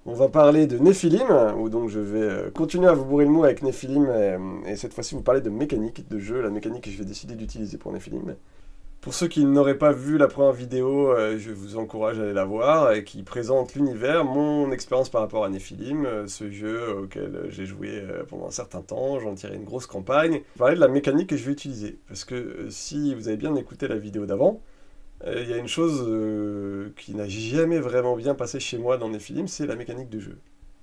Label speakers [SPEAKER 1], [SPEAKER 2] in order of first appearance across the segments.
[SPEAKER 1] On va parler de Nephilim, où donc je vais continuer à vous bourrer le mot avec Nephilim, et cette fois-ci vous parler de mécanique de jeu, la mécanique que je vais décider d'utiliser pour Nephilim. Pour ceux qui n'auraient pas vu la première vidéo, je vous encourage à aller la voir, et qui présente l'univers, mon expérience par rapport à Nephilim, ce jeu auquel j'ai joué pendant un certain temps, j'en tirais une grosse campagne. Je vais parler de la mécanique que je vais utiliser, parce que si vous avez bien écouté la vidéo d'avant, il y a une chose qui n'a jamais vraiment bien passé chez moi dans Nephilim, c'est la mécanique de jeu.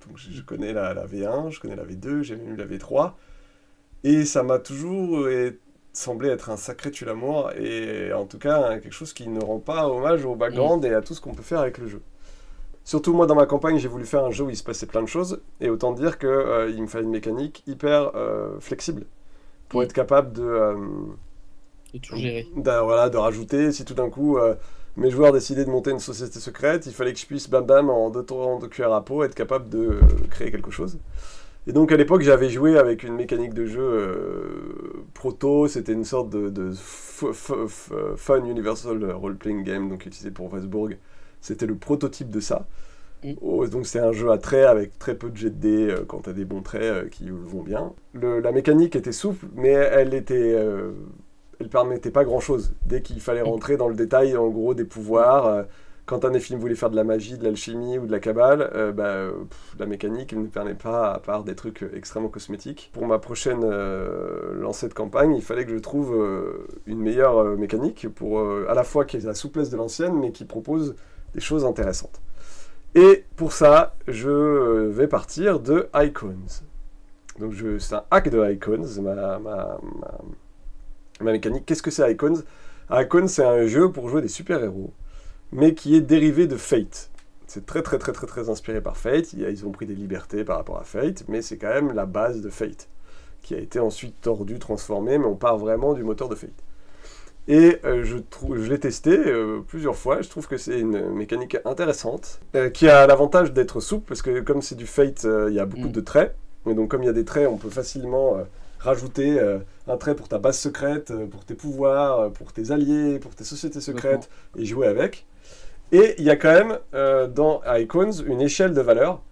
[SPEAKER 1] Donc je connais la V1, je connais la V2, j'ai même eu la V3, et ça m'a toujours semblé être un sacré tue-l'amour, et en tout cas quelque chose qui ne rend pas hommage au background et à tout ce qu'on peut faire avec le jeu. Surtout moi dans ma campagne, j'ai voulu faire un jeu où il se passait plein de choses, et autant dire qu'il me fallait une mécanique hyper flexible, pour être capable
[SPEAKER 2] de tout gérer.
[SPEAKER 1] Voilà, de rajouter, si tout d'un coup mes joueurs décidaient de monter une société secrète, il fallait que je puisse bam bam en deux tours de cuillère à peau être capable de créer quelque chose. Et donc à l'époque j'avais joué avec une mécanique de jeu proto, c'était une sorte de Fun Universal Role Playing Game, donc utilisé pour Westburg. C'était le prototype de ça. Donc c'est un jeu à traits avec très peu de jets de dés quand t'as des bons traits qui vont bien. La mécanique était souple, mais elle permettait pas grand chose. Dès qu'il fallait rentrer dans le détail, en gros, des pouvoirs, quand un Nephilim voulait faire de la magie, de l'alchimie ou de la cabale, la mécanique ne permet pas, à part des trucs extrêmement cosmétiques. Pour ma prochaine lancée de campagne, il fallait que je trouve une meilleure mécanique, pour à la fois qu'il y ait la souplesse de l'ancienne, mais qui propose des choses intéressantes. Et pour ça, je vais partir de Icons. Donc c'est un hack de Icons, ma mécanique. Qu'est-ce que c'est Icons? Icons, c'est un jeu pour jouer des super-héros, mais qui est dérivé de Fate. C'est très inspiré par Fate. Ils ont pris des libertés par rapport à Fate, mais c'est quand même la base de Fate, qui a été ensuite tordu, transformé, mais on part vraiment du moteur de Fate. Et je l'ai testé plusieurs fois, je trouve que c'est une mécanique intéressante, qui a l'avantage d'être souple, parce que comme c'est du Fate, il y a beaucoup de traits, et donc comme il y a des traits, on peut facilement rajouter un trait pour ta base secrète, pour tes pouvoirs, pour tes alliés, pour tes sociétés secrètes, et jouer avec. Et il y a quand même dans Icons une échelle de valeur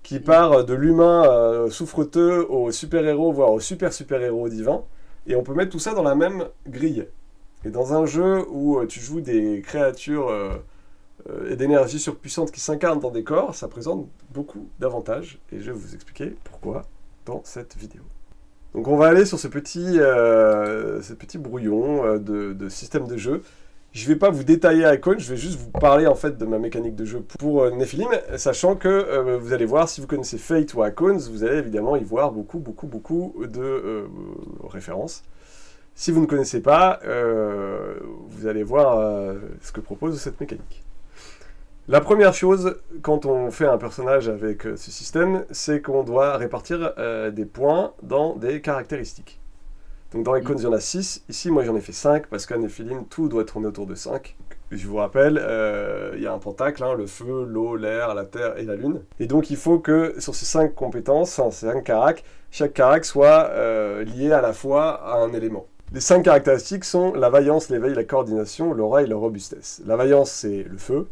[SPEAKER 1] qui part de l'humain souffreteux au super-héros, voire au super-héros divin, et on peut mettre tout ça dans la même grille. Et dans un jeu où tu joues des créatures et d'énergie surpuissantes qui s'incarnent dans des corps, ça présente beaucoup d'avantages, et je vais vous expliquer pourquoi dans cette vidéo. Donc on va aller sur ce petit brouillon de système de jeu. Je ne vais pas vous détailler Icon, je vais juste vous parler en fait de ma mécanique de jeu pour Nephilim, sachant que vous allez voir, si vous connaissez Fate ou Icons, vous allez évidemment y voir beaucoup de références. Si vous ne connaissez pas, vous allez voir ce que propose cette mécanique. La première chose, quand on fait un personnage avec ce système, c'est qu'on doit répartir des points dans des caractéristiques. Donc dans Icons, il y en a 6. Ici, moi, j'en ai fait 5, parce qu'à Nephilim, tout doit tourner autour de 5. Je vous rappelle, il y a un pentacle, le feu, l'eau, l'air, la terre et la lune. Et donc, il faut que sur ces 5 compétences, ces 5 caracs, chaque carac soit lié à la fois à un élément. Les 5 caractéristiques sont la vaillance, l'éveil, la coordination, l'aura et la robustesse. La vaillance, c'est le feu.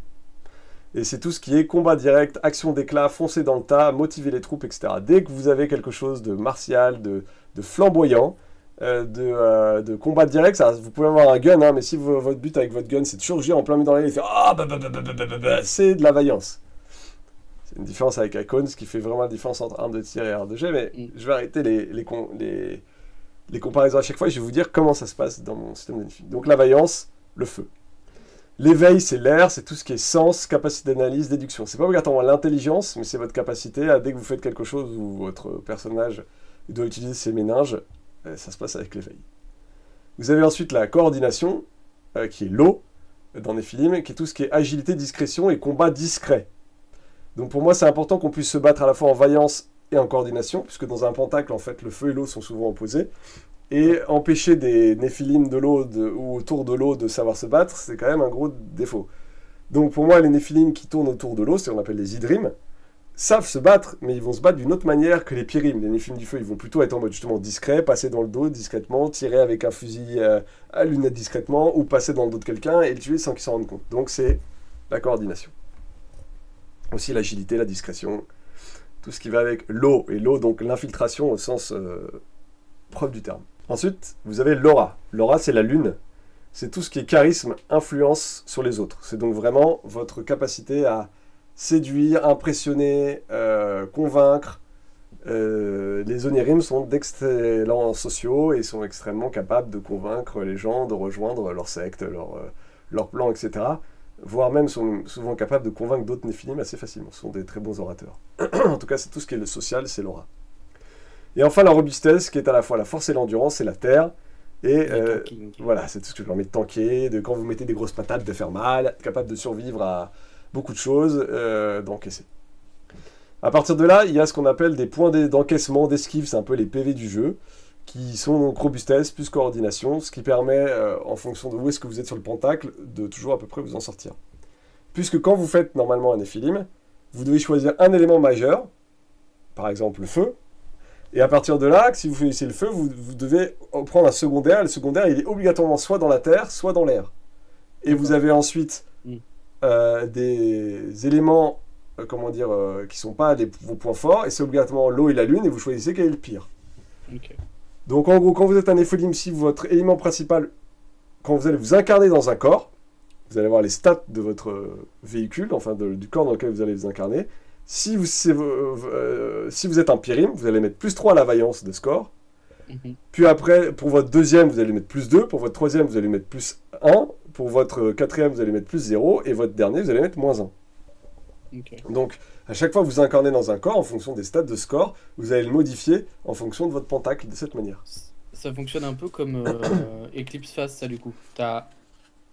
[SPEAKER 1] Et c'est tout ce qui est combat direct, action d'éclat, foncer dans le tas, motiver les troupes, etc. Dès que vous avez quelque chose de martial, de flamboyant, de combat direct, ça, vous pouvez avoir un gun, mais si votre but avec votre gun c'est de surgir en plein milieu dans l'air et faire c'est de la vaillance. C'est une différence avec Icons qui fait vraiment la différence entre arme de tir et arme de jet, mais je vais arrêter les comparaisons à chaque fois et je vais vous dire comment ça se passe dans mon système de Nephilim. Donc la vaillance, le feu. L'éveil, c'est l'air, c'est tout ce qui est sens, capacité d'analyse, déduction. C'est pas obligatoirement l'intelligence, mais c'est votre capacité à, dès que vous faites quelque chose où votre personnage doit utiliser ses méninges, ça se passe avec l'éveil. Vous avez ensuite la coordination, qui est l'eau, dans Nephilim, qui est tout ce qui est agilité, discrétion et combat discret. Donc pour moi, c'est important qu'on puisse se battre à la fois en vaillance et en coordination, puisque dans un pentacle, en fait, le feu et l'eau sont souvent opposés. Et empêcher des Nephilim de l'eau ou autour de l'eau de savoir se battre, c'est quand même un gros défaut. Donc pour moi, les Nephilim qui tournent autour de l'eau, c'est ce qu'on appelle les Idrim, savent se battre, mais ils vont se battre d'une autre manière que les Pyrim. Les Nephilim du feu, ils vont plutôt être en mode justement discret, passer dans le dos discrètement, tirer avec un fusil à lunettes discrètement, ou passer dans le dos de quelqu'un et le tuer sans qu'il s'en rende compte. Donc c'est la coordination. Aussi l'agilité, la discrétion, tout ce qui va avec l'eau. Et l'eau, donc l'infiltration au sens propre du terme. Ensuite, vous avez l'aura. L'aura, c'est la lune. C'est tout ce qui est charisme, influence sur les autres. C'est donc vraiment votre capacité à séduire, impressionner, convaincre. Les Onirim sont d'excellents sociaux et sont extrêmement capables de convaincre les gens de rejoindre leur secte, leur plan, etc. Voire même sont souvent capables de convaincre d'autres Néphilim assez facilement. Ce sont des très bons orateurs. En tout cas, c'est tout ce qui est le social, c'est l'aura. Et enfin, la robustesse, qui est à la fois la force et l'endurance, c'est la terre. Et voilà, c'est tout ce qui permet de tanker, de quand vous mettez des grosses patates, de faire mal, capable de survivre à beaucoup de choses, d'encaisser. À partir de là, il y a ce qu'on appelle des points d'encaissement, d'esquive, c'est un peu les PV du jeu, qui sont donc robustesse plus coordination, ce qui permet, en fonction de où est-ce que vous êtes sur le pentacle, de toujours à peu près vous en sortir. Puisque quand vous faites normalement un Néphilim, vous devez choisir un élément majeur, par exemple le feu, et à partir de là, si vous choisissez le feu, vous devez prendre un secondaire, et le secondaire il est obligatoirement soit dans la terre, soit dans l'air. Et vous avez ensuite des éléments qui sont pas vos points forts, et c'est obligatoirement l'eau et la lune, et vous choisissez quel est le pire.
[SPEAKER 2] Okay.
[SPEAKER 1] Donc en gros, quand vous êtes un Néphilim, si votre élément principal, quand vous allez vous incarner dans un corps, vous allez voir les stats de votre véhicule, enfin du corps dans lequel vous allez vous incarner. Si vous êtes un Pyrim, vous allez mettre plus 3 à la vaillance de score. Puis après, pour votre deuxième, vous allez mettre plus 2. Pour votre troisième, vous allez mettre plus 1. Pour votre quatrième, vous allez mettre plus 0. Et votre dernier, vous allez mettre moins 1.
[SPEAKER 2] Okay.
[SPEAKER 1] Donc, à chaque fois que vous incarnez dans un corps, en fonction des stats de score, vous allez le modifier en fonction de votre pentacle de cette manière.
[SPEAKER 2] Ça fonctionne un peu comme Eclipse Phase, ça du coup. Tu as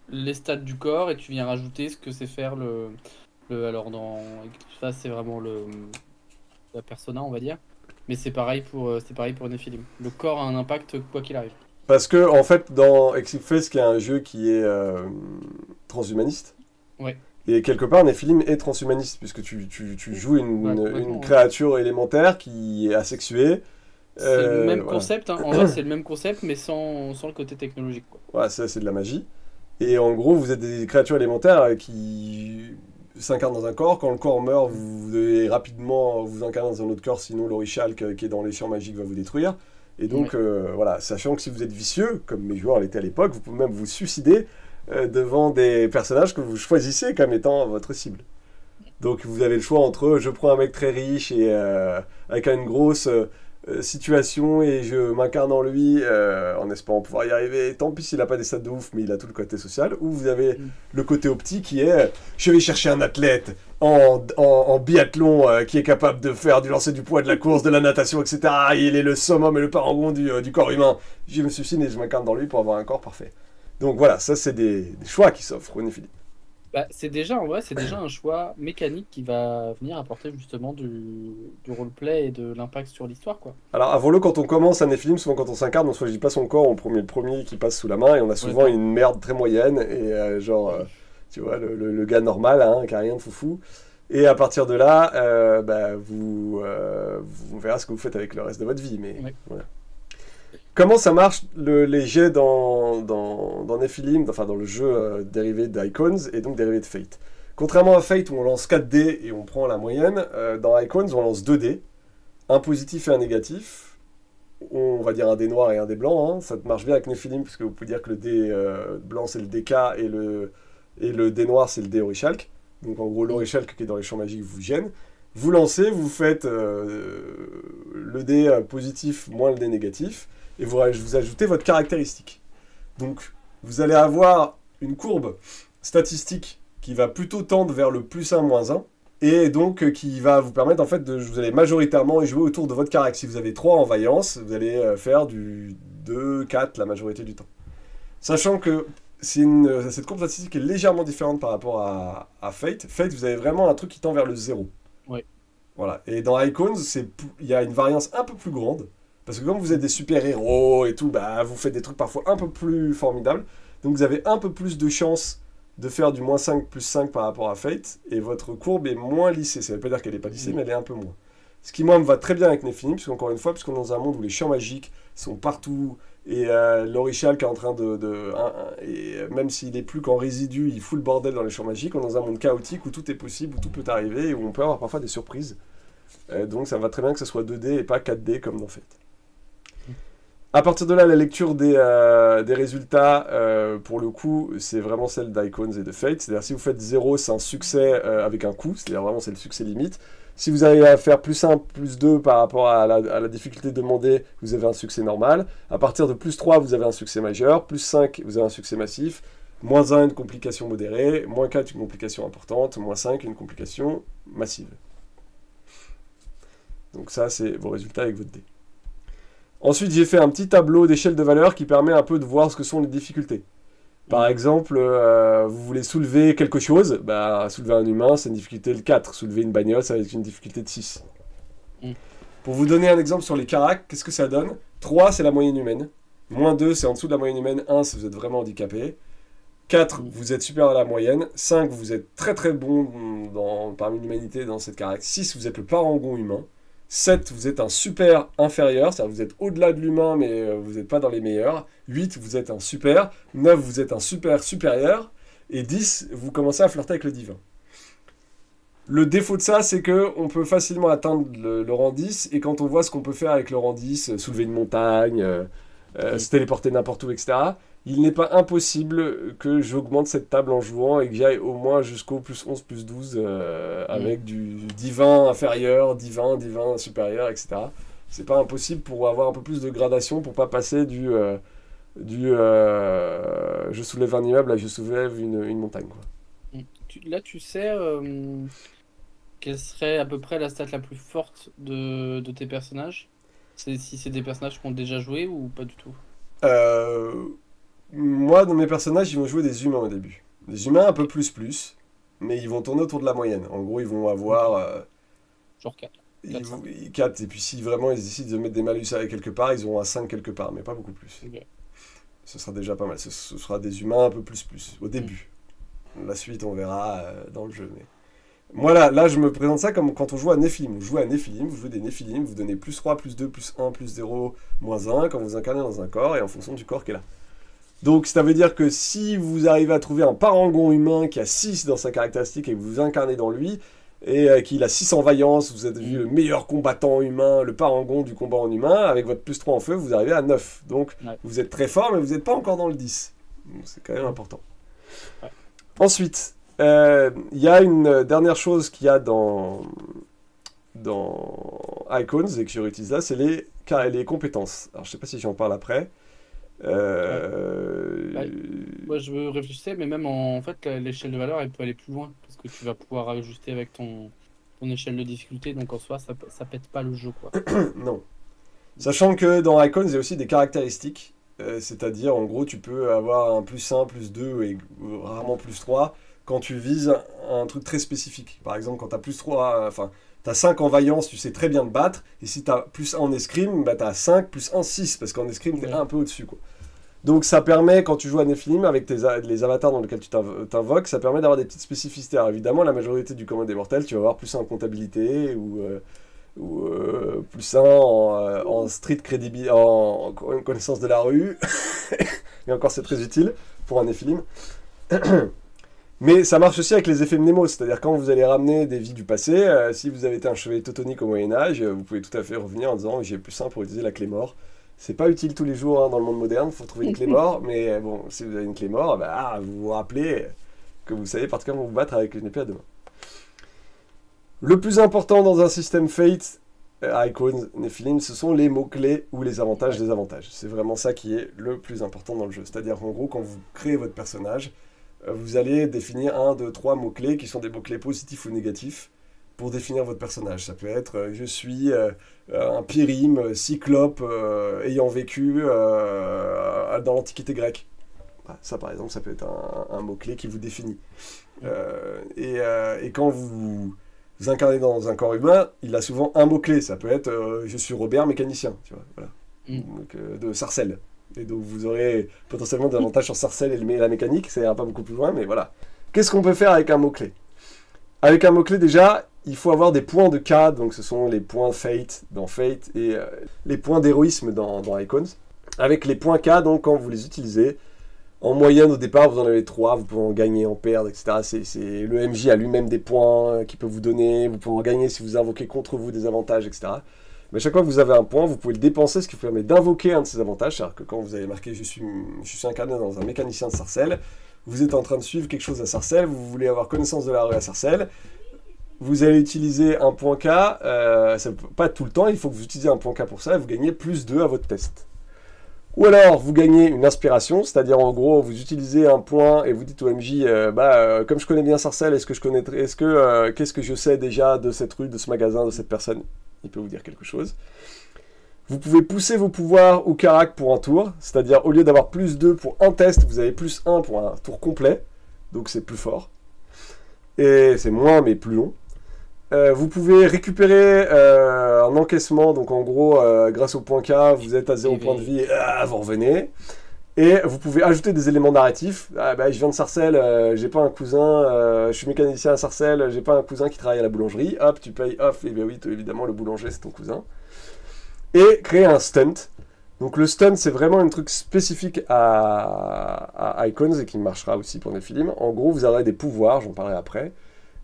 [SPEAKER 2] les stats du corps et tu viens rajouter ce que c'est faire alors dans Eclipse Phase, c'est vraiment la persona, on va dire. Mais c'est pareil pour Nephilim. Le corps a un impact quoi qu'il arrive.
[SPEAKER 1] Parce que, en fait, dans Eclipse Phase, qui est un jeu qui est transhumaniste,
[SPEAKER 2] ouais.
[SPEAKER 1] Et quelque part, Néphilim est transhumaniste, puisque tu joues une créature élémentaire qui est asexuée.
[SPEAKER 2] C'est le même concept, hein. En vrai c'est le même concept, mais sans le côté technologique, quoi.
[SPEAKER 1] Ouais, ça c'est de la magie. Et en gros, vous êtes des créatures élémentaires qui s'incarnent dans un corps. Quand le corps meurt, vous devez rapidement vous incarner dans un autre corps, sinon l'Orichalque qui est dans les champs magiques va vous détruire. Et donc, voilà, sachant que si vous êtes vicieux, comme mes joueurs l'étaient à l'époque, vous pouvez même vous suicider devant des personnages que vous choisissez comme étant votre cible. Donc vous avez le choix entre je prends un mec très riche et avec une grosse situation et je m'incarne en lui en espérant pouvoir y arriver. Tant pis s'il n'a pas des stats de ouf, mais il a tout le côté social. Ou vous avez le côté optique qui est je vais chercher un athlète en biathlon qui est capable de faire du lancer du poids, de la course, de la natation, etc. Il est le summum et le parangon du corps humain. Je me suicide et je m'incarne dans lui pour avoir un corps parfait. Donc voilà, ça c'est des choix qui s'offrent au Néphilim.
[SPEAKER 2] Bah, c'est déjà un choix mécanique qui va venir apporter justement du roleplay et de l'impact sur l'histoire, quoi.
[SPEAKER 1] Alors avant-le, quand on commence un Néphilim, souvent quand on s'incarne, on ne choisit pas son corps, on prend le premier qui passe sous la main et on a souvent une merde très moyenne et tu vois, le gars normal hein, qui a rien de foufou. Et à partir de là, vous verrez ce que vous faites avec le reste de votre vie. Mais voilà. Comment ça marche les jets dans Néphilim, enfin dans le jeu dérivé d'Icons et donc dérivé de Fate. Contrairement à Fate où on lance 4 dés et on prend la moyenne, dans Icons on lance 2 dés, un positif et un négatif. On va dire un dé noir et un dé blanc, hein. Ça marche bien avec Néphilim puisque vous pouvez dire que le dé blanc c'est le DK et le dé noir c'est le dé Orichalque. Donc en gros l'Orichalque qui est dans les champs magiques vous gêne. Vous lancez, vous faites le dé positif moins le dé négatif. Et vous ajoutez votre caractéristique. Donc, vous allez avoir une courbe statistique qui va plutôt tendre vers le plus 1, moins 1, et donc qui va vous permettre, en fait, vous allez majoritairement jouer autour de votre caractère. Si vous avez 3 en vaillance, vous allez faire du 2, 4 la majorité du temps. Sachant que cette courbe statistique est légèrement différente par rapport à Fate. Fate, vous avez vraiment un truc qui tend vers le 0.
[SPEAKER 2] Ouais.
[SPEAKER 1] Voilà. Et dans Icons, il y a une variance un peu plus grande. Parce que comme vous êtes des super-héros et tout, vous faites des trucs parfois un peu plus formidables. Donc vous avez un peu plus de chances de faire du moins 5 plus 5 par rapport à Fate. Et votre courbe est moins lissée. Ça ne veut pas dire qu'elle n'est pas lissée, mais elle est un peu moins. Ce qui, moi, me va très bien avec Néphilim, puisqu'encore une fois, puisqu'on est dans un monde où les champs magiques sont partout, Et l'Orichal qui est en train et même s'il est plus qu'en résidu, il fout le bordel dans les champs magiques. On est dans un monde chaotique où tout est possible, où tout peut arriver, et où on peut avoir parfois des surprises. Donc ça va très bien que ce soit 2D et pas 4D comme dans Fate. À partir de là, la lecture des résultats, pour le coup, c'est vraiment celle d'Icons et de Fate. C'est-à-dire si vous faites 0, c'est un succès avec un coup, c'est-à-dire vraiment c'est le succès limite. Si vous arrivez à faire plus 1, plus 2 par rapport à la difficulté demandée, vous avez un succès normal. À partir de plus 3, vous avez un succès majeur. Plus 5, vous avez un succès massif. Moins 1, une complication modérée. Moins 4, une complication importante. Moins 5, une complication massive. Donc ça, c'est vos résultats avec votre dé. Ensuite, j'ai fait un petit tableau d'échelle de valeur qui permet un peu de voir ce que sont les difficultés. Par exemple, vous voulez soulever quelque chose, soulever un humain, c'est une difficulté de 4. Soulever une bagnole, ça va être une difficulté de 6. Pour vous donner un exemple sur les caracs, qu'est-ce que ça donne? 3, c'est la moyenne humaine. Moins 2, c'est en dessous de la moyenne humaine. 1, si vous êtes vraiment handicapé. 4, vous êtes supérieur à la moyenne. 5, vous êtes très très bon parmi l'humanité dans cette carac. 6, vous êtes le parangon humain. 7, vous êtes un super inférieur, c'est-à-dire vous êtes au-delà de l'humain, mais vous n'êtes pas dans les meilleurs. 8, vous êtes un super. 9, vous êtes un super supérieur. Et 10, vous commencez à flirter avec le divin. Le défaut de ça, c'est qu'on peut facilement atteindre le rang 10, et quand on voit ce qu'on peut faire avec le rang 10, soulever une montagne, se téléporter n'importe où, etc., il n'est pas impossible que j'augmente cette table en jouant et que j'aille au moins jusqu'au plus 11, plus 12 avec du divin inférieur, divin supérieur, etc. C'est pas impossible pour avoir un peu plus de gradation, pour pas passer je soulève un immeuble à je soulève une montagne, quoi.
[SPEAKER 2] Là, tu sais quelle serait à peu près la stat la plus forte de tes personnages? Si c'est des personnages qui ont déjà joué ou pas du tout?
[SPEAKER 1] Moi, dans mes personnages, ils vont jouer des humains au début. Des humains un peu plus, mais ils vont tourner autour de la moyenne. En gros, ils vont avoir...
[SPEAKER 2] genre 4.
[SPEAKER 1] 4, et puis si vraiment ils décident de mettre des malus à quelque part, ils auront un 5 quelque part, mais pas beaucoup plus.
[SPEAKER 2] Okay.
[SPEAKER 1] Ce sera déjà pas mal. Ce sera des humains un peu plus, au début. La suite, on verra dans le jeu. Mais... Moi, là, je me présente ça comme quand on joue à Nephilim. Vous jouez à Nephilim, vous jouez des Nephilim, vous donnez plus 3, plus 2, plus 1, plus 0, moins 1, quand vous incarnez dans un corps, et en fonction du corps qui est là. Donc ça veut dire que si vous arrivez à trouver un parangon humain qui a 6 dans sa caractéristique et que vous incarnez dans lui, et qu'il a 6 en vaillance, vous êtes vu le meilleur combattant humain, le parangon du combat en humain, avec votre plus 3 en feu, vous arrivez à 9. Donc vous êtes très fort, mais vous n'êtes pas encore dans le 10. Donc, c'est quand même important. Ouais. Ensuite, il y a une dernière chose qu'il y a dans Icons et que je réutilise là, c'est les compétences. Alors je sais pas si j'en parle après.
[SPEAKER 2] Moi je réfléchissais, mais même en fait l'échelle de valeur elle peut aller plus loin parce que tu vas pouvoir ajuster avec ton échelle de difficulté, donc en soi ça pète pas le jeu, quoi.
[SPEAKER 1] Non. Sachant que dans Icons il y a aussi des caractéristiques, c'est-à-dire en gros tu peux avoir un plus 1, plus 2 et rarement plus 3 quand tu vises un truc très spécifique. Par exemple quand tu as plus 3, t'as 5 en vaillance, tu sais très bien te battre, et si t'as plus 1 en escrime, t'as 5 plus 1, 6, parce qu'en escrime, t'es un peu au-dessus, quoi. Donc ça permet, quand tu joues à Nephilim, avec les avatars dans lesquels tu t'invoques, ça permet d'avoir des petites spécificités. Alors évidemment, la majorité du commun des mortels, tu vas avoir plus 1 en comptabilité, ou plus 1 en street crédibilité, en connaissance de la rue, et encore c'est très utile pour un Nephilim. Mais ça marche aussi avec les effets mnémos, c'est-à-dire quand vous allez ramener des vies du passé, si vous avez été un chevalier teutonique au Moyen-Âge, vous pouvez tout à fait revenir en disant j'ai plus 1 pour utiliser la clé mort. C'est pas utile tous les jours dans le monde moderne, il faut trouver une clé mort, mais bon, si vous avez une clé mort, vous vous rappelez que vous savez particulièrement vous battre avec une épée à deux mains. Le plus important dans un système Fate, Icons, Nephilim, ce sont les mots-clés ou les avantages des avantages. C'est vraiment ça qui est le plus important dans le jeu. C'est-à-dire qu'en gros, quand vous créez votre personnage, vous allez définir 1, 2, 3 mots-clés qui sont des mots-clés positifs ou négatifs pour définir votre personnage. Ça peut être je suis un pyrime, cyclope, ayant vécu dans l'Antiquité grecque. Ça, par exemple, ça peut être un mot-clé qui vous définit. Et quand vous incarnez dans un corps humain, il a souvent un mot-clé. Ça peut être je suis Robert, mécanicien. Tu vois, voilà. Donc, de Sarcelles. Et donc vous aurez potentiellement des avantages sur Sarcelles et la mécanique, ça ira pas beaucoup plus loin, mais voilà. Qu'est-ce qu'on peut faire avec un mot-clé? Avec un mot-clé, déjà, il faut avoir des points de K, donc ce sont les points Fate dans Fate, et les points d'héroïsme dans Icons. Avec les points K, donc quand vous les utilisez, en moyenne au départ vous en avez 3, vous pouvez en gagner, en perdre, etc. Le MJ a lui-même des points qu'il peut vous donner, vous pouvez en gagner si vous invoquez contre vous des avantages, etc. Mais à chaque fois que vous avez un point, vous pouvez le dépenser, ce qui vous permet d'invoquer un de ces avantages. C'est-à-dire que quand vous avez marqué je suis incarné dans un mécanicien de Sarcelles, vous êtes en train de suivre quelque chose à Sarcelles, vous voulez avoir connaissance de la rue à Sarcelles, vous allez utiliser un point K, ça peut pas tout le temps, il faut que vous utilisiez un point K pour ça, et vous gagnez plus 2 à votre test. Ou alors, vous gagnez une inspiration, c'est-à-dire en gros, vous utilisez un point et vous dites au MJ, comme je connais bien Sarcelles, qu'est-ce que je sais déjà de cette rue, de ce magasin, de cette personne? Il peut vous dire quelque chose. Vous pouvez pousser vos pouvoirs ou carac pour un tour, c'est-à-dire au lieu d'avoir plus 2 pour un test, vous avez plus 1 pour un tour complet, donc c'est plus fort. Et c'est moins mais plus long. Vous pouvez récupérer un encaissement, donc en gros, grâce au point K, vous êtes à 0 point de vie, vous revenez. Et vous pouvez ajouter des éléments narratifs. Je viens de Sarcelles, j'ai pas un cousin, je suis mécanicien à Sarcelles, j'ai pas un cousin qui travaille à la boulangerie. Hop, tu payes, off, et bien oui, évidemment, le boulanger, c'est ton cousin. Et créer un stunt. Donc le stunt, c'est vraiment un truc spécifique à Icons et qui marchera aussi pour Nephilim. En gros, vous aurez des pouvoirs, j'en parlerai après.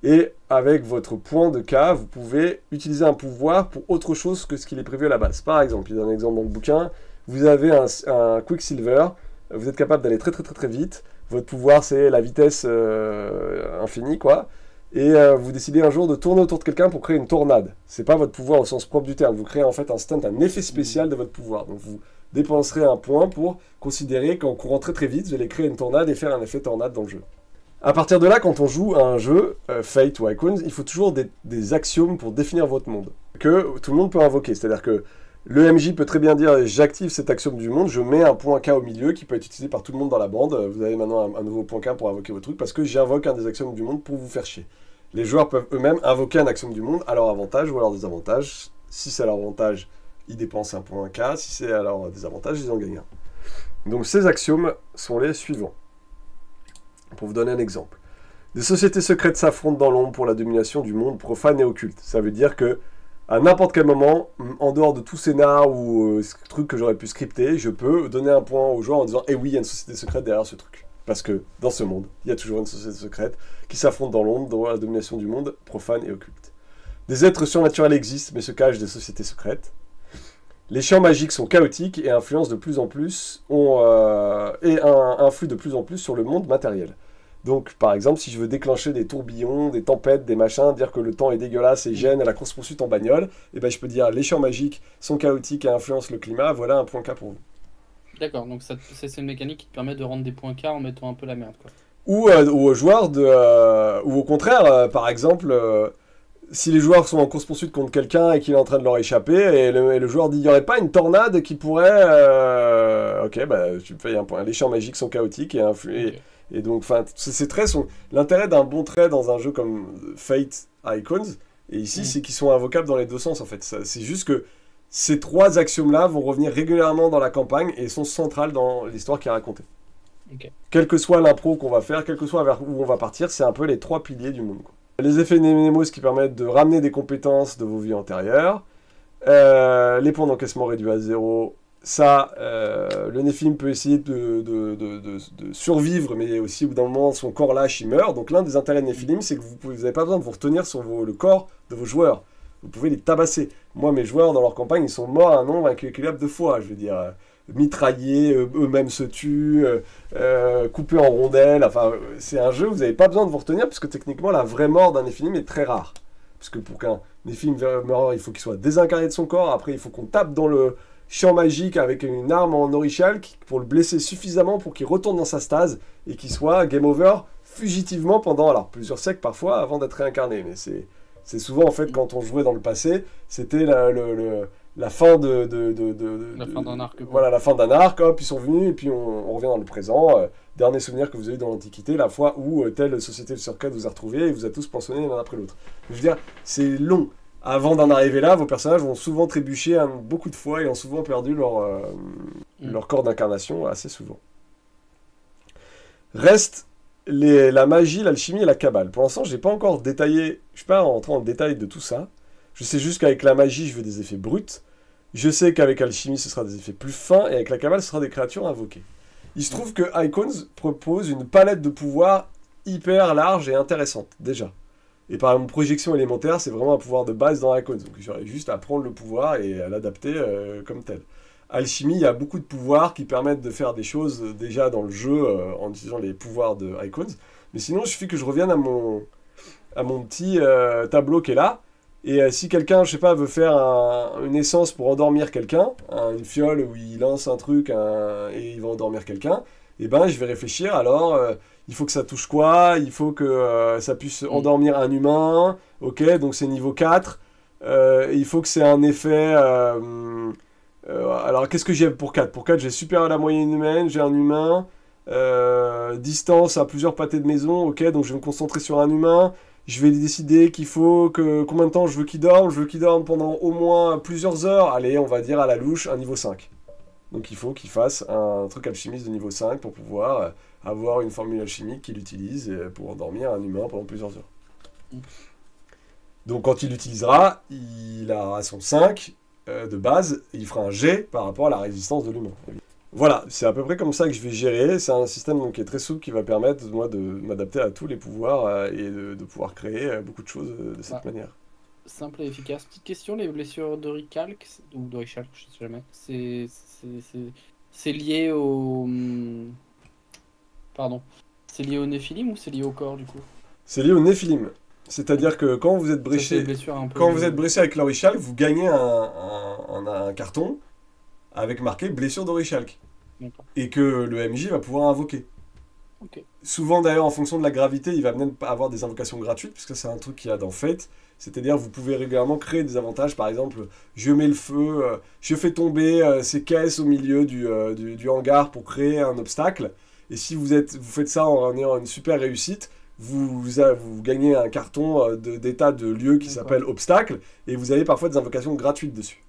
[SPEAKER 1] Et avec votre point de K, vous pouvez utiliser un pouvoir pour autre chose que ce qu'il est prévu à la base. Par exemple, il y a un exemple dans le bouquin, vous avez un Quicksilver, vous êtes capable d'aller très très très très vite, votre pouvoir c'est la vitesse infinie quoi, et vous décidez un jour de tourner autour de quelqu'un pour créer une tornade. C'est pas votre pouvoir au sens propre du terme, vous créez en fait un stunt, un effet spécial de votre pouvoir. Donc vous dépenserez un point pour considérer qu'en courant très très vite, vous allez créer une tornade et faire un effet tornade dans le jeu. À partir de là, quand on joue à un jeu, Fate ou Icons, il faut toujours des axiomes pour définir votre monde, que tout le monde peut invoquer. C'est-à-dire que le MJ peut très bien dire « j'active cet axiome du monde, je mets un point K au milieu qui peut être utilisé par tout le monde dans la bande, vous avez maintenant un nouveau point K pour invoquer votre truc, parce que j'invoque un des axiomes du monde pour vous faire chier ». Les joueurs peuvent eux-mêmes invoquer un axiome du monde à leur avantage ou à leur désavantage. Si c'est à leur avantage, ils dépensent un point K, si c'est à leur désavantage, ils en gagnent un. Donc ces axiomes sont les suivants. Pour vous donner un exemple. Des sociétés secrètes s'affrontent dans l'ombre pour la domination du monde profane et occulte. Ça veut dire que à n'importe quel moment, en dehors de tout scénar ou truc que j'aurais pu scripter, je peux donner un point aux joueurs en disant « Eh oui, il y a une société secrète derrière ce truc. » Parce que dans ce monde, il y a toujours une société secrète qui s'affronte dans l'ombre pour la domination du monde profane et occulte. Des êtres surnaturels existent mais se cachent des sociétés secrètes. Les champs magiques sont chaotiques et influencent de plus en plus, influent de plus en plus sur le monde matériel. Donc, par exemple, si je veux déclencher des tourbillons, des tempêtes, des machins, dire que le temps est dégueulasse et gêne la course-poursuite en bagnole, et ben je peux dire les champs magiques sont chaotiques et influencent le climat, voilà un point K pour vous.
[SPEAKER 2] D'accord, donc c'est une mécanique qui te permet de rendre des points K en mettant un peu la merde, quoi.
[SPEAKER 1] Ou aux joueurs ou au contraire, par exemple, si les joueurs sont en course-poursuite contre quelqu'un et qu'il est en train de leur échapper, et le joueur dit il n'y aurait pas une tornade qui pourrait. Ok, bah tu me fais un point. Les champs magiques sont chaotiques et influent.
[SPEAKER 2] Ok.
[SPEAKER 1] Et donc, ces traits sont. L'intérêt d'un bon trait dans un jeu comme Fate Icons, et ici, c'est qu'ils sont invocables dans les deux sens en fait. C'est juste que ces trois axiomes-là vont revenir régulièrement dans la campagne et sont centrales dans l'histoire qui est racontée.
[SPEAKER 2] Ok.
[SPEAKER 1] Quelle que soit l'impro qu'on va faire, quel que soit vers où on va partir, c'est un peu les trois piliers du monde, quoi. Les effets Nemos qui permettent de ramener des compétences de vos vies antérieures. Les points d'encaissement réduits à 0. Ça, le Nephilim peut essayer de survivre, mais aussi au bout d'un moment, son corps lâche, il meurt. Donc l'un des intérêts de Nephilim, c'est que vous n'avez pas besoin de vous retenir sur le corps de vos joueurs. Vous pouvez les tabasser. Moi, mes joueurs, dans leur campagne, ils sont morts à un nombre incalculable de fois. Je veux dire, mitraillés, eux-mêmes se tuent, coupés en rondelles. Enfin, c'est un jeu où vous n'avez pas besoin de vous retenir, puisque techniquement, la vraie mort d'un Nephilim est très rare. Parce que pour qu'un Nephilim meure, il faut qu'il soit désincarné de son corps. Après, il faut qu'on tape dans le champ magique avec une arme en orichal pour le blesser suffisamment pour qu'il retourne dans sa stase et qu'il soit game over fugitivement pendant plusieurs siècles parfois avant d'être réincarné. Mais c'est souvent en fait quand on jouait dans le passé, c'était la fin
[SPEAKER 2] La fin d'un arc.
[SPEAKER 1] Voilà, la fin d'un arc, hop, ils sont venus et puis on revient dans le présent. Dernier souvenir que vous avez eu dans l'Antiquité, la fois où telle société de secrète vous a retrouvé et vous a tous poinçonnés l'un après l'autre. Je veux dire, c'est long. Avant d'en arriver là, vos personnages vont souvent trébucher beaucoup de fois et ont souvent perdu leur corps d'incarnation assez souvent. Reste la magie, l'alchimie et la cabale. Pour l'instant, je n'ai pas encore détaillé, je ne suis pas rentré en détail de tout ça. Je sais juste qu'avec la magie, je veux des effets bruts. Je sais qu'avec Alchimie, ce sera des effets plus fins, et avec la Cabale, ce sera des créatures invoquées. Il se trouve que Icons propose une palette de pouvoirs hyper large et intéressante, déjà. Et par exemple, projection élémentaire, c'est vraiment un pouvoir de base dans Icons. Donc j'aurais juste à prendre le pouvoir et à l'adapter comme tel. Alchimie, il y a beaucoup de pouvoirs qui permettent de faire des choses déjà dans le jeu en utilisant les pouvoirs de Icons. Mais sinon, il suffit que je revienne à mon petit tableau qui est là. Et si quelqu'un, je sais pas, veut faire une essence pour endormir quelqu'un, une fiole où il lance un truc et il va endormir quelqu'un, et ben je vais réfléchir, alors il faut que ça touche quoi, il faut que ça puisse endormir un humain, ok, donc c'est niveau 4, il faut que c'est un effet... alors qu'est-ce que j'ai pour 4? Pour 4, j'ai super à la moyenne humaine, j'ai un humain, distance à plusieurs pâtés de maison, ok, donc je vais me concentrer sur un humain. Je vais décider qu'il faut que... Combien de temps je veux qu'il dorme? Je veux qu'il dorme pendant au moins plusieurs heures. Allez, on va dire à la louche, un niveau 5. Donc il faut qu'il fasse un truc alchimiste de niveau 5 pour pouvoir avoir une formule alchimique qu'il utilise pour endormir un humain pendant plusieurs heures. Donc quand il l'utilisera, il aura son 5 de base, et il fera un jet par rapport à la résistance de l'humain. Voilà, c'est à peu près comme ça que je vais gérer. C'est un système donc, qui est très souple, qui va permettre moi de m'adapter à tous les pouvoirs et de pouvoir créer beaucoup de choses de cette manière.
[SPEAKER 2] Simple et efficace. Petite question, les blessures d'Orichalque, ou d'Orichalque, je sais jamais, c'est lié au... Pardon. C'est lié au Néphilim ou c'est lié au corps du coup?
[SPEAKER 1] C'est lié au Néphilim. C'est-à-dire que quand vous êtes bréché, vous êtes bréché avec l'Orichalque, vous gagnez un carton avec marqué blessure d'Orichalque. Et que le MJ va pouvoir invoquer.
[SPEAKER 2] Okay.
[SPEAKER 1] Souvent d'ailleurs en fonction de la gravité, il va même avoir des invocations gratuites, puisque c'est un truc qu'il y a dans Fate. C'est-à-dire vous pouvez régulièrement créer des avantages, par exemple, je mets le feu, je fais tomber ces caisses au milieu du hangar pour créer un obstacle. Et si vous faites ça en ayant une super réussite, vous gagnez un carton d'état de lieu qui s'appelle obstacle, et vous avez parfois des invocations gratuites dessus.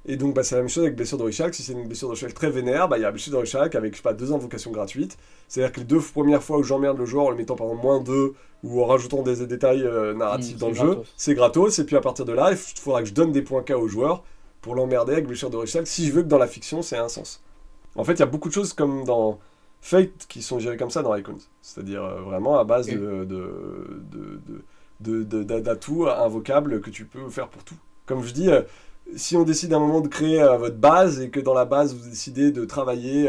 [SPEAKER 1] Et donc c'est la même chose avec blessure d'Orichalque. Si c'est une blessure d'Orichalque très vénère, il y a blessure d'Orichalque avec, je sais pas, 2 invocations gratuites. C'est-à-dire que les 2 premières fois où j'emmerde le joueur en le mettant par exemple -2 ou en rajoutant des détails narratifs dans le jeu, c'est gratos. Et puis à partir de là, il faudra que je donne des points K au joueur pour l'emmerder avec blessure d'Orichalque si je veux que dans la fiction c'est un sens. En fait, il y a beaucoup de choses comme dans Fate qui sont gérées comme ça dans Icons. C'est-à-dire vraiment à base d'atouts invocables que tu peux faire pour tout. Comme je dis... si on décide à un moment de créer votre base et que dans la base vous décidez de travailler,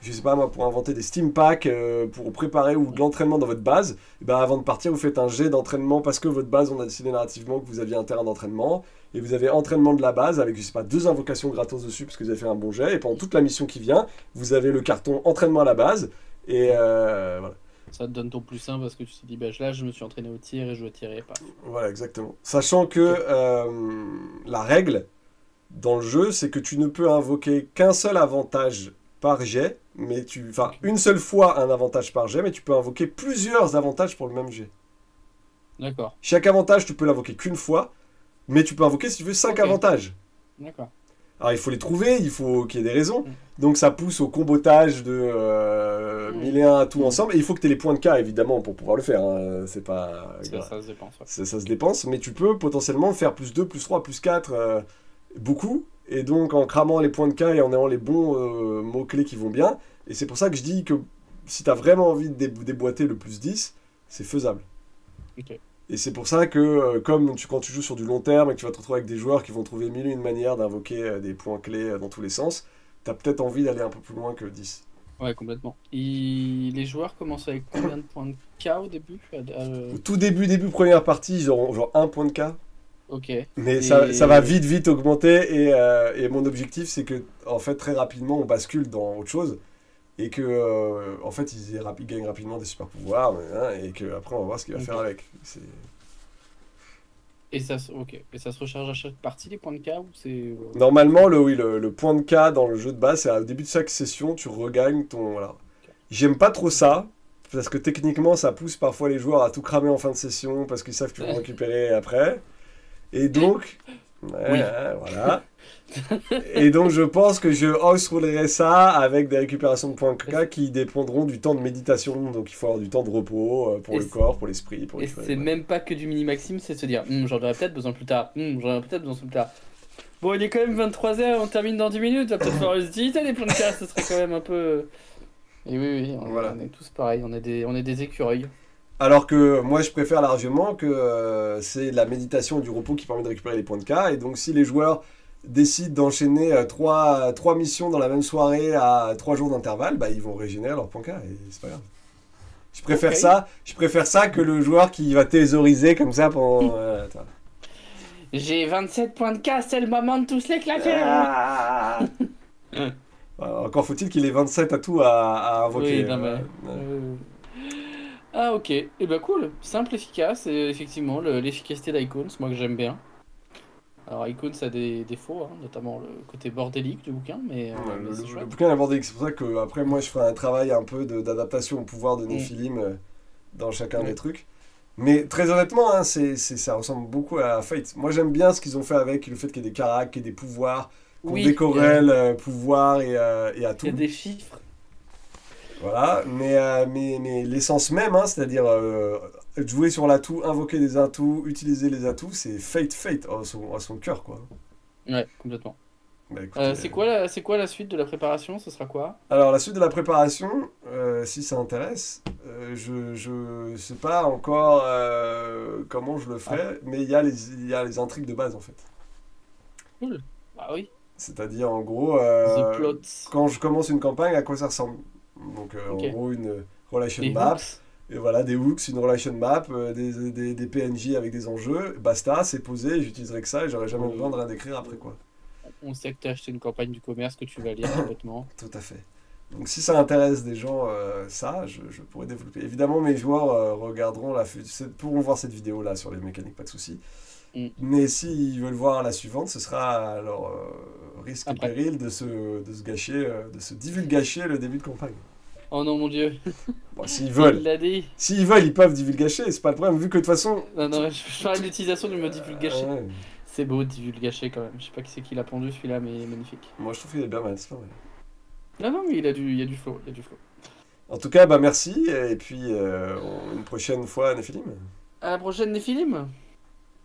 [SPEAKER 1] je sais pas moi, pour inventer des Steam Packs pour préparer ou de l'entraînement dans votre base, et ben avant de partir vous faites un jet d'entraînement parce que votre base on a décidé narrativement que vous aviez un terrain d'entraînement et vous avez entraînement de la base avec je sais pas 2 invocations gratos dessus parce que vous avez fait un bon jet et pendant toute la mission qui vient vous avez le carton entraînement à la base et voilà.
[SPEAKER 2] Ça te donne ton plus 1 parce que tu te dis, là je me suis entraîné au tir et je dois tirer.
[SPEAKER 1] Voilà, exactement. Sachant que la règle dans le jeu, c'est que tu ne peux invoquer qu'un seul avantage par jet, mais une seule fois un avantage par jet, mais tu peux invoquer plusieurs avantages pour le même jet.
[SPEAKER 2] D'accord.
[SPEAKER 1] Chaque avantage, tu peux l'invoquer qu'une fois, mais tu peux invoquer, si tu veux, 5 avantages.
[SPEAKER 2] D'accord.
[SPEAKER 1] Alors, il faut les trouver, il faut qu'il y ait des raisons. Donc, ça pousse au combotage de 1001 à tout ensemble. Et il faut que tu aies les points de K, évidemment, pour pouvoir le faire. Hein. C'est pas...
[SPEAKER 2] Ça se dépense. Ouais.
[SPEAKER 1] Ça se dépense, mais tu peux potentiellement faire plus 2, plus 3, plus 4... beaucoup, et donc en cramant les points de K et en ayant les bons mots-clés qui vont bien, et c'est pour ça que je dis que si tu as vraiment envie de déboîter le plus 10, c'est faisable.
[SPEAKER 2] Okay.
[SPEAKER 1] Et c'est pour ça que, quand tu joues sur du long terme et que tu vas te retrouver avec des joueurs qui vont trouver mille et une manières d'invoquer des points clés dans tous les sens, tu as peut-être envie d'aller un peu plus loin que 10.
[SPEAKER 2] Ouais, complètement. Les joueurs commencent avec combien de points de K au début?
[SPEAKER 1] Au tout début, première partie, ils auront genre 1 point de K.
[SPEAKER 2] Okay.
[SPEAKER 1] Mais ça va vite augmenter et mon objectif c'est que en fait très rapidement on bascule dans autre chose et que en fait ils gagnent rapidement des super pouvoirs et que après on va voir ce qu'il va faire avec.
[SPEAKER 2] Et ça se recharge à chaque partie les points de K ou c'est...
[SPEAKER 1] Normalement le point de K dans le jeu de base c'est au début de chaque session tu regagnes ton voilà. Okay. J'aime pas trop ça. Parce que techniquement ça pousse parfois les joueurs à tout cramer en fin de session parce qu'ils savent qu'ils vont récupérer après. Et donc, voilà. Et donc, je pense que je house-roulerai ça avec des récupérations de points K qui dépendront du temps de méditation. Donc, il faut avoir du temps de repos pour le corps, pour l'esprit.
[SPEAKER 2] Et c'est même pas que du mini-maxime, c'est de se dire j'en aurais peut-être besoin plus tard. J'en aurais peut-être besoin plus tard. Bon, il est quand même 23h, on termine dans 10 minutes, va peut-être falloir utiliser les plans de casse, ce serait quand même un peu... Et oui,
[SPEAKER 1] Voilà.
[SPEAKER 2] on est tous pareils, on est des écureuils.
[SPEAKER 1] Alors que moi, je préfère largement que c'est la méditation et du repos qui permet de récupérer les points de K. Et donc, si les joueurs décident d'enchaîner trois missions dans la même soirée à 3 jours d'intervalle, bah, ils vont régénérer leurs points K. Et c'est pas grave.
[SPEAKER 2] Ok.
[SPEAKER 1] Je préfère ça que le joueur qui va thésauriser comme ça pendant. Attends.
[SPEAKER 2] J'ai 27 points de casse, c'est le moment de tous les claquer.
[SPEAKER 1] Ah. Encore faut-il qu'il ait 27 atouts à invoquer.
[SPEAKER 2] Oui, non mais... Ah ok, et bah cool, simple, efficace, et effectivement l'efficacité d'Icons, moi que j'aime bien. Alors Icons a des défauts, hein, notamment le côté bordélique du bouquin, mais c'est
[SPEAKER 1] Le
[SPEAKER 2] chouette.
[SPEAKER 1] bouquin est bordélique, c'est pour ça que après moi je ferai un travail un peu d'adaptation au pouvoir de
[SPEAKER 2] Mm.
[SPEAKER 1] Nephilim dans chacun des
[SPEAKER 2] Ouais.
[SPEAKER 1] trucs. Mais très honnêtement, hein, ça ressemble beaucoup à Fate. Moi j'aime bien ce qu'ils ont fait avec le fait qu'il y ait des caracs, qu'il y ait des pouvoirs, qu'on
[SPEAKER 2] Oui,
[SPEAKER 1] décorrèle pouvoir et
[SPEAKER 2] il y a
[SPEAKER 1] atout.
[SPEAKER 2] des chiffres.
[SPEAKER 1] Voilà, mais l'essence même, hein, c'est-à-dire jouer sur l'atout, invoquer des atouts, utiliser les atouts, c'est Fate à son cœur, quoi.
[SPEAKER 2] Ouais, complètement.
[SPEAKER 1] Bah, écoutez,
[SPEAKER 2] C'est quoi la suite de la préparation? Ce sera quoi?
[SPEAKER 1] alors la suite de la préparation, si ça intéresse, je sais pas encore comment je le
[SPEAKER 2] Ah,
[SPEAKER 1] ferai, mais il y a les intrigues de base en fait.
[SPEAKER 2] cool. Bah oui,
[SPEAKER 1] C'est-à-dire en gros,
[SPEAKER 2] the plots.
[SPEAKER 1] quand je commence une campagne, à quoi ça ressemble. Donc en
[SPEAKER 2] Ok.
[SPEAKER 1] gros une relation
[SPEAKER 2] Les
[SPEAKER 1] map,
[SPEAKER 2] hooks.
[SPEAKER 1] et voilà des hooks, une relation map, des PNJ avec des enjeux, basta, c'est posé, j'utiliserai que ça et j'aurai jamais besoin de rien d'écrire après quoi.
[SPEAKER 2] On sait que tu as acheté une campagne du commerce que tu vas lire complètement.
[SPEAKER 1] Tout à fait. Donc si ça intéresse des gens, je pourrais développer. Évidemment, mes joueurs regarderont pourront voir cette vidéo-là sur les mécaniques, pas de souci.
[SPEAKER 2] Mm.
[SPEAKER 1] Mais s'ils veulent voir la suivante, ce sera à leur risque et
[SPEAKER 2] Après.
[SPEAKER 1] péril de se gâcher, de se divulgacher le début de campagne.
[SPEAKER 2] Oh non, mon Dieu,
[SPEAKER 1] Bon, s'ils
[SPEAKER 2] il
[SPEAKER 1] veulent.
[SPEAKER 2] l'a dit.
[SPEAKER 1] S'ils veulent, ils peuvent divulgacher, c'est pas le problème, vu que de toute façon...
[SPEAKER 2] Non, non, je parle de l'utilisation du mot divulgacher.
[SPEAKER 1] Ouais,
[SPEAKER 2] C'est beau, divulgacher quand même. Je sais pas qui c'est qui l'a pondu celui-là, mais il est magnifique.
[SPEAKER 1] moi je trouve qu'il est bien mal, c'est pas mal.
[SPEAKER 2] Non, non, mais il y a du flow, il y a du flow.
[SPEAKER 1] En tout cas, bah merci, et puis une prochaine fois, Néphilim.
[SPEAKER 2] À la prochaine, Néphilim!